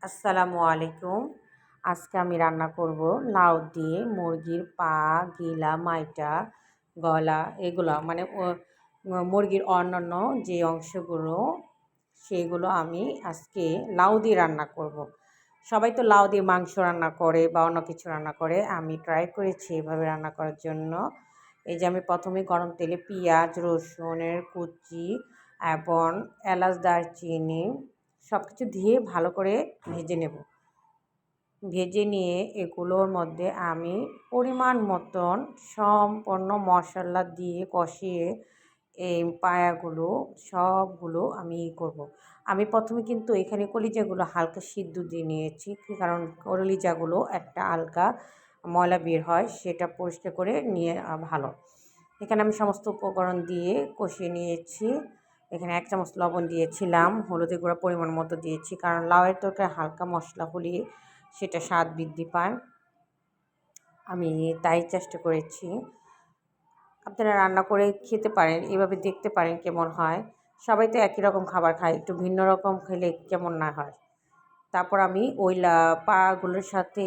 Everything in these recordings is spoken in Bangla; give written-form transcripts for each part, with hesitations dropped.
আসসালামু আলাইকুম। আজকে আমি রান্না করব লাউ দিয়ে মুরগির পা, গিলা, মাইটা, গলা এগুলা মানে মুরগির অন্যান্য যে অংশগুলো সেগুলো আমি আজকে লাউ দিয়ে রান্না করব। সবাই তো লাউ দিয়ে মাংস রান্না করে বা অন্য কিছু রান্না করে। আমি ট্রাই করেছি এভাবে রান্না করার জন্য। এই যে আমি প্রথমে গরম তেলে পেঁয়াজ, রসুনের কুচি এবং এলাচ, দারচিনি সবকিছু দিয়ে ভালো করে ভেজে নেব। ভেজে নিয়ে এগুলোর মধ্যে আমি পরিমাণ মতন সম্পূর্ণ মশলা দিয়ে কষিয়ে এই পায়াগুলো সবগুলো আমি করব। আমি প্রথমে কিন্তু এখানে কলিজাগুলো হালকা সিদ্ধ দিয়ে নিয়েছি, কারণ কলিজাগুলো একটা হালকা ময়লা বের হয়, সেটা পরিষ্কার করে নিয়ে ভালো। এখানে আমি সমস্ত উপকরণ দিয়ে কষিয়ে নিয়েছি। এখানে 1 চামচ লবণ দিয়েছিলাম, হলুদের গুঁড়া পরিমাণ মতো দিয়েছি, কারণ লাউয়ের তরকারি হালকা মশলা হলে সেটা স্বাদ বৃদ্ধি পায়। আমি তাই চেষ্টা করেছি। আপনারা রান্না করে খেতে পারেন, এভাবে দেখতে পারেন কেমন হয়। সবাই তো একই রকম খাবার খায়, একটু ভিন্ন রকম খেলে কেমন না হয়। তারপর আমি ওই পাগুলোর সাথে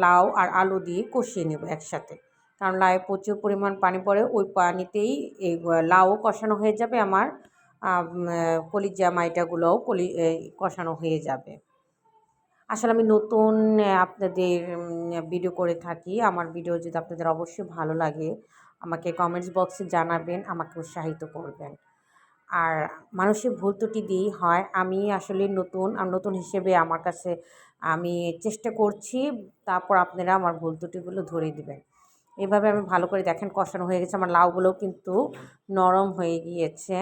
লাউ আর আলু দিয়ে কষিয়ে নেব একসাথে, কারণ লাউয়ে প্রচুর পরিমাণ পানি পড়ে। ওই পানিতেই এই লাউও কষানো হয়ে যাবে, আমার কলিজা মাইটাগুলোও কষানো হয়ে যাবে। আসলে আমি নতুন আপনাদের ভিডিও করে থাকি। আমার ভিডিও যদি আপনাদের অবশ্যই ভালো লাগে, আমাকে কমেন্টস বক্সে জানাবেন, আমাকে উৎসাহিত করবেন। আর মানুষের ভুল ত্রুটি দিয়েই হয়। আমি আসলে নতুন হিসেবে আমার কাছে আমি চেষ্টা করছি। তারপর আপনারা আমার ভুল ত্রুটিগুলো ধরিয়ে দিবেন। এভাবে আমি ভালো করে দেখেন কষানো হয়ে গেছে। আমার লাউগুলোও কিন্তু নরম হয়ে গিয়েছে।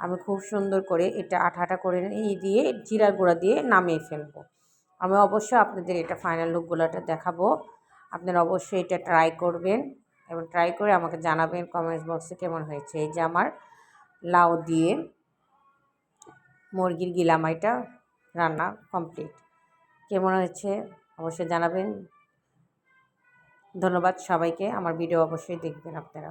আমি খুব সুন্দর করে এটা আঠা, আঠা করে দিয়ে জিরার গুঁড়া দিয়ে নামিয়ে ফেলবো। আমি অবশ্যই আপনাদের এটা ফাইনাল লুকগুলোটা দেখাবো। আপনারা অবশ্যই এটা ট্রাই করবেন এবং ট্রাই করে আমাকে জানাবেন কমেন্টস বক্সে কেমন হয়েছে। এই যে আমার লাউ দিয়ে মুরগির গিলামাইটা রান্না কমপ্লিট। কেমন হয়েছে অবশ্যই জানাবেন। ধন্যবাদ সবাইকে। আমার ভিডিও অবশ্যই দেখবেন আপনারা।